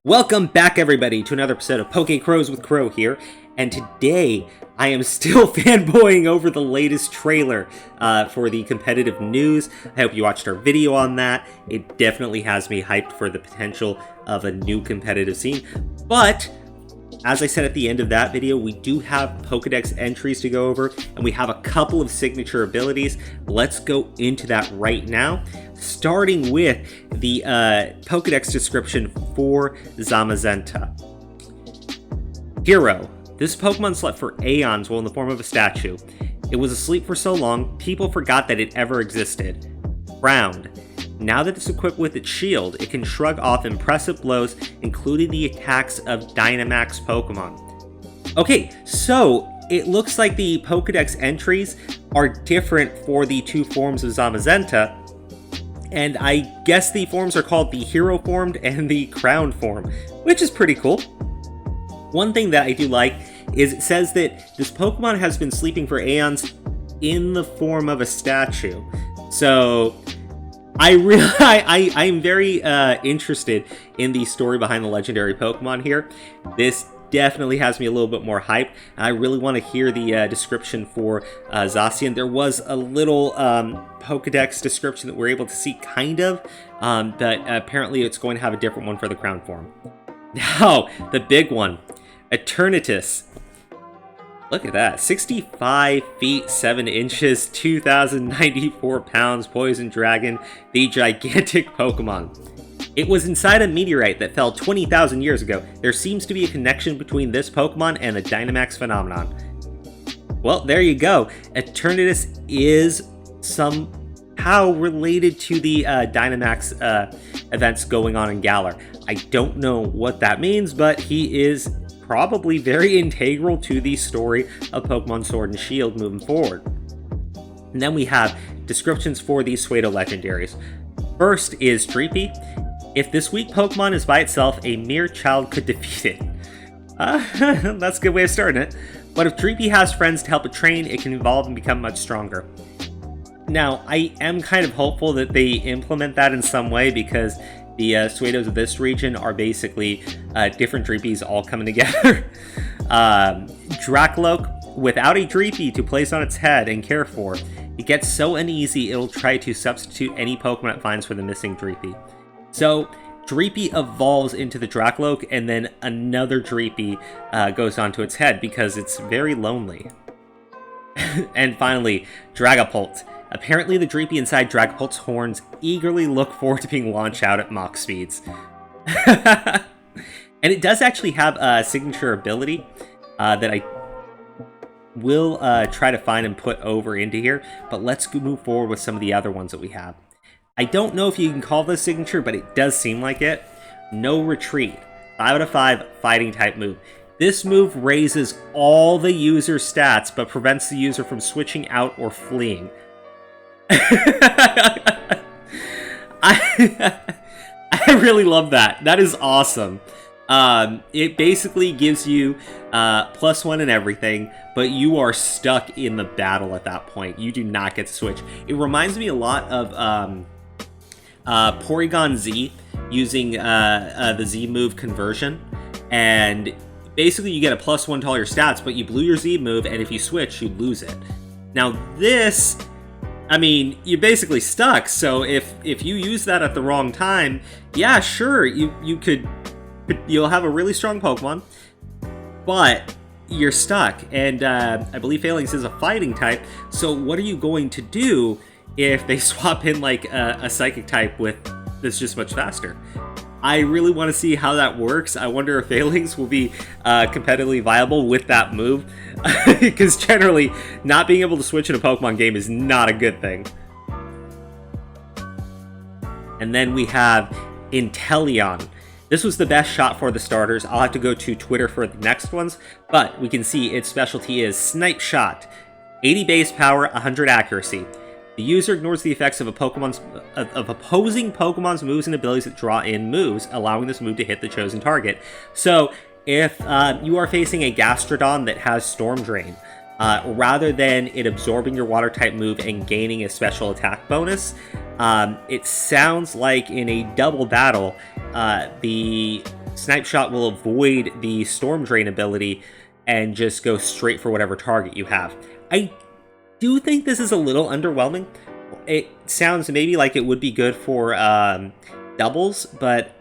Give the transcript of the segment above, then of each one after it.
Welcome back, everybody, to another episode of Poke Crows with Crow here, and today I am still fanboying over the latest trailer for the competitive news. I hope you watched our video on that. It definitely has me hyped for the potential of a new competitive scene, but as I said at the end of that video, we do have Pokedex entries to go over, and we have a couple of signature abilities. Let's go into that right now, starting with the Pokedex description for Zamazenta. Hero. This Pokemon slept for aeons while in the form of a statue. It was asleep for so long, people forgot that it ever existed. Ground. Now that it's equipped with its shield, it can shrug off impressive blows, including the attacks of Dynamax Pokemon. Okay, so it looks like the Pokedex entries are different for the two forms of Zamazenta, and I guess the forms are called the Hero formed and the Crown form, which is pretty cool. One thing that I do like is it says that this Pokemon has been sleeping for aeons in the form of a statue. So I'm very interested in the story behind the legendary Pokemon here. This definitely has me a little bit more hyped. I really want to hear the description for Zacian. There was a little Pokedex description that we're able to see, kind of, but apparently it's going to have a different one for the Crown form. Now, the big one, Eternatus. Look at that, 65 feet 7 inches, 2,094 pounds, Poison Dragon, the gigantic Pokemon. It was inside a meteorite that fell 20,000 years ago. There seems to be a connection between this Pokemon and the Dynamax phenomenon. Well, there you go. Eternatus is somehow related to the Dynamax events going on in Galar. I don't know what that means, but he is probably very integral to the story of Pokemon Sword and Shield moving forward. And then we have descriptions for these Pseudo legendaries. First is Dreepy. If this weak Pokemon is by itself, a mere child could defeat it. That's a good way of starting it. But if Dreepy has friends to help it train, it can evolve and become much stronger. Now, I am kind of hopeful that they implement that in some way, because the Pseudos of this region are basically different Dreepies all coming together. Dracloak, without a Dreepy to place on its head and care for, it gets so uneasy it'll try to substitute any Pokemon it finds for the missing Dreepy. So, Dreepy evolves into the Dracloak, and then another Dreepy goes onto its head because it's very lonely. And finally, Dragapult. Apparently, the Dreepy inside Dragapult's horns eagerly look forward to being launched out at Mach speeds. And it does actually have a signature ability that I will try to find and put over into here, but let's move forward with some of the other ones that we have. I don't know if you can call this signature, but it does seem like it. No Retreat. 5 out of 5 fighting type move. This move raises all the user's stats, but prevents the user from switching out or fleeing. I really love that. That is awesome. It basically gives you +1 and everything, but you are stuck in the battle at that point. You do not get to switch. It reminds me a lot of Porygon Z using the Z move conversion, and basically you get a +1 to all your stats, but you blew your Z move, and if you switch, you lose it. Now this, I mean, you're basically stuck, so if you use that at the wrong time, yeah, sure, you'll have a really strong Pokemon, but you're stuck, and I believe Phalanx is a fighting type, so what are you going to do if they swap in like a psychic type with that's just much faster? I really want to see how that works. I wonder if Phalanx will be competitively viable with that move, because generally, not being able to switch in a Pokemon game is not a good thing. And then we have Inteleon. This was the best shot for the starters. I'll have to go to Twitter for the next ones, but we can see its specialty is Snipe Shot. 80 base power, 100 accuracy. The user ignores the effects of opposing Pokemon's moves and abilities that draw in moves, allowing this move to hit the chosen target. So, if you are facing a Gastrodon that has Storm Drain, rather than it absorbing your Water-type move and gaining a special attack bonus, it sounds like in a double battle, the Snipe Shot will avoid the Storm Drain ability and just go straight for whatever target you have. I do think this is a little underwhelming. It sounds maybe like it would be good for doubles, but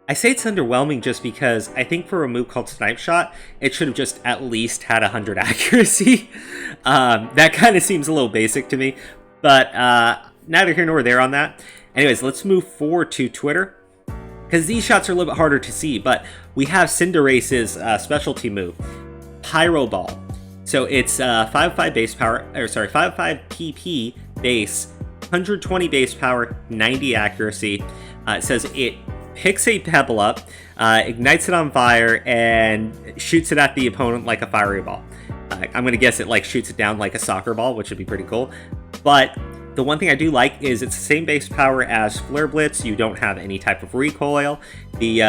I say it's underwhelming just because I think for a move called Snipe Shot, it should have just at least had 100 accuracy. That kind of seems a little basic to me, but neither here nor there on that. Anyways, let's move forward to Twitter, because these shots are a little bit harder to see, but we have Cinderace's specialty move, Pyro Ball. So it's 5/5 base power, 5/5 PP base, 120 base power, 90 accuracy. It says it picks a pebble up, ignites it on fire, and shoots it at the opponent like a fiery ball. I'm gonna guess it like shoots it down like a soccer ball, which would be pretty cool. But the one thing I do like is it's the same base power as Flare Blitz. You don't have any type of recoil. The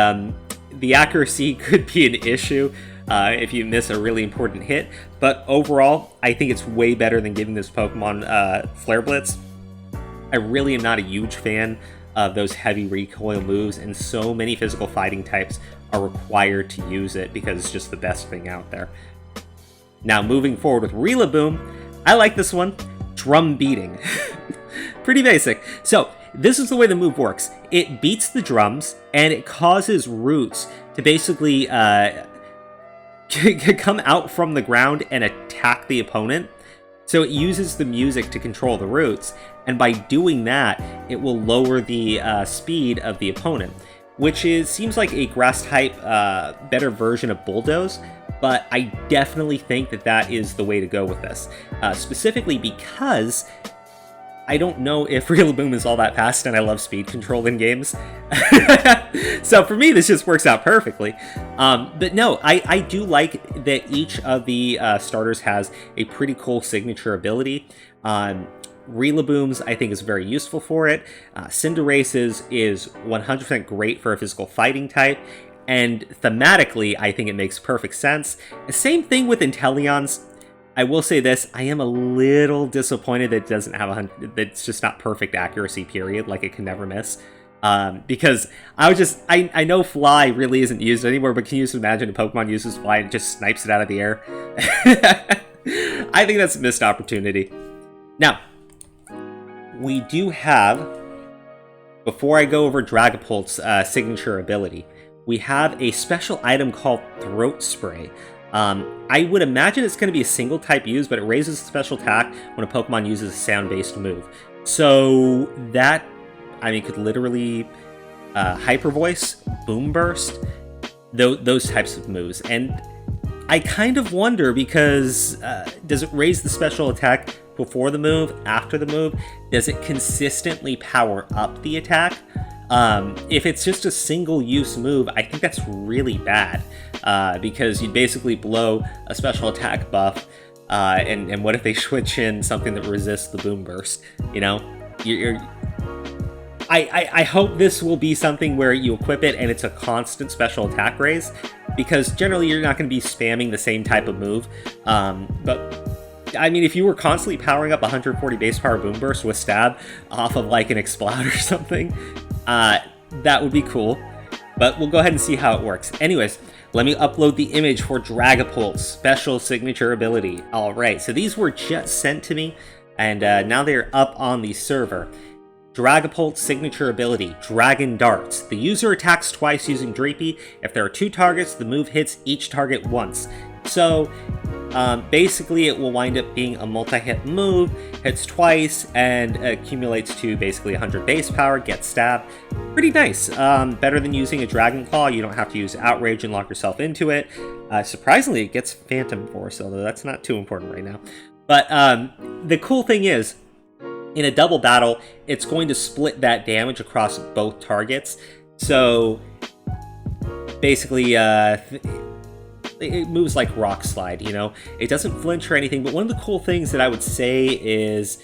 accuracy could be an issue if you miss a really important hit, but overall, I think it's way better than giving this Pokemon Flare Blitz. I really am not a huge fan of those heavy recoil moves, and so many physical fighting types are required to use it because it's just the best thing out there. Now, moving forward with Rillaboom, I like this one. Drum beating. Pretty basic. So, this is the way the move works. It beats the drums, and it causes roots to basically come out from the ground and attack the opponent. So it uses the music to control the roots, and by doing that, it will lower the speed of the opponent, which seems like a grass type better version of Bulldoze, but I definitely think that is the way to go with this, specifically because I don't know if Rillaboom is all that fast, and I love speed control in games. So for me, this just works out perfectly. But no, I do like that each of the starters has a pretty cool signature ability. Rillaboom's, I think, is very useful for it. Cinderace's is 100% great for a physical fighting type. And thematically, I think it makes perfect sense. Same thing with Inteleon's. I will say this, I am a little disappointed that it doesn't have that it's just not perfect accuracy, period, like it can never miss. Because I know Fly really isn't used anymore, but can you just imagine a Pokemon uses Fly and just snipes it out of the air? I think that's a missed opportunity. Now, we do have, before I go over Dragapult's signature ability, we have a special item called Throat Spray. I would imagine it's going to be a single type use, but it raises the special attack when a Pokemon uses a sound-based move. So that, I mean, could literally Hyper Voice, Boom Burst, those types of moves. And I kind of wonder because does it raise the special attack before the move, after the move? Does it consistently power up the attack? If it's just a single-use move, I think that's really bad, because you'd basically blow a special attack buff, and what if they switch in something that resists the Boom Burst? You know, I hope this will be something where you equip it and it's a constant special attack raise, because generally you're not going to be spamming the same type of move, but I mean, if you were constantly powering up 140 base power Boom Burst with Stab off of like an Exploud or something, that would be cool. But we'll go ahead and see how it works. Anyways, let me upload the image for Dragapult's special signature ability. Alright, so these were just sent to me, and now they're up on the server. Dragapult's signature ability, Dragon Darts. The user attacks twice using Dreepy. If there are 2 targets, the move hits each target once. So, basically it will wind up being a multi-hit move, hits twice, and accumulates to basically 100 base power, gets stabbed. Pretty nice. Better than using a Dragon Claw. You don't have to use Outrage and lock yourself into it. Surprisingly, it gets Phantom Force, although that's not too important right now. But the cool thing is, in a double battle, it's going to split that damage across both targets. So, basically, it moves like Rock Slide, you know? It doesn't flinch or anything, but one of the cool things that I would say is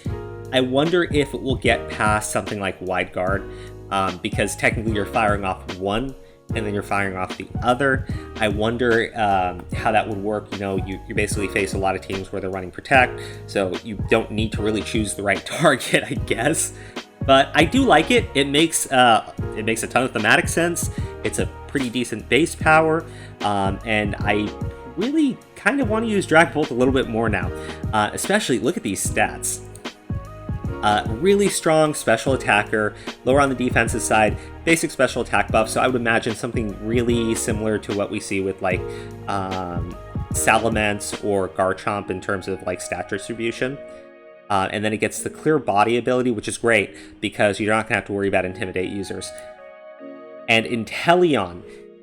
I wonder if it will get past something like Wide Guard, because technically you're firing off one and then you're firing off the other. I wonder how that would work. You know, you basically face a lot of teams where they're running Protect, so you don't need to really choose the right target, I guess. But I do like it. It makes a ton of thematic sense. It's a pretty decent base power, and I really kind of want to use Dragon Bolt a little bit more now. Especially, look at these stats. Really strong special attacker, lower on the defensive side, basic special attack buff, so I would imagine something really similar to what we see with like Salamence or Garchomp in terms of like stat distribution. And then it gets the clear body ability, which is great because you're not going to have to worry about intimidate users. And Inteleon.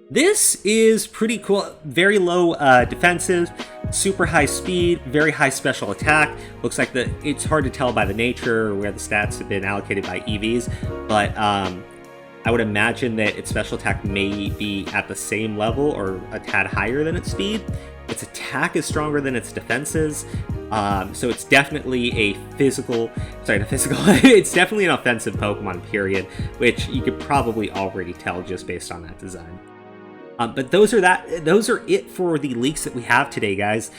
This is pretty cool. Very low defensive, super high speed, very high special attack. Looks like it's hard to tell by the nature or where the stats have been allocated by EVs, but I would imagine that its special attack may be at the same level or a tad higher than its speed. Its attack is stronger than its defenses, so it's definitely it's definitely an offensive Pokemon, period, which you could probably already tell just based on that design. But those are it for the leaks that we have today, guys.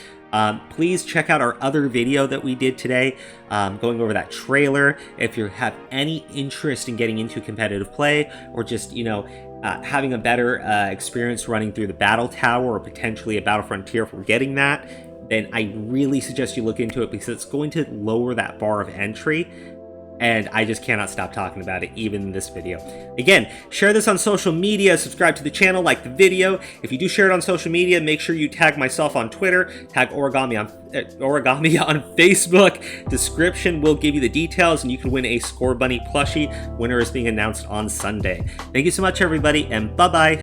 Please check out our other video that we did today, going over that trailer. If you have any interest in getting into competitive play, or just, having a better experience running through the Battle Tower, or potentially a Battle Frontier if we're getting that, then I really suggest you look into it, because it's going to lower that bar of entry. And I just cannot stop talking about it, even in this video. Again, share this on social media, subscribe to the channel, like the video. If you do share it on social media, make sure you tag myself on Twitter, tag Origami on Facebook. Description will give you the details, and you can win a Score Bunny plushie. Winner is being announced on Sunday. Thank you so much, everybody, and bye-bye.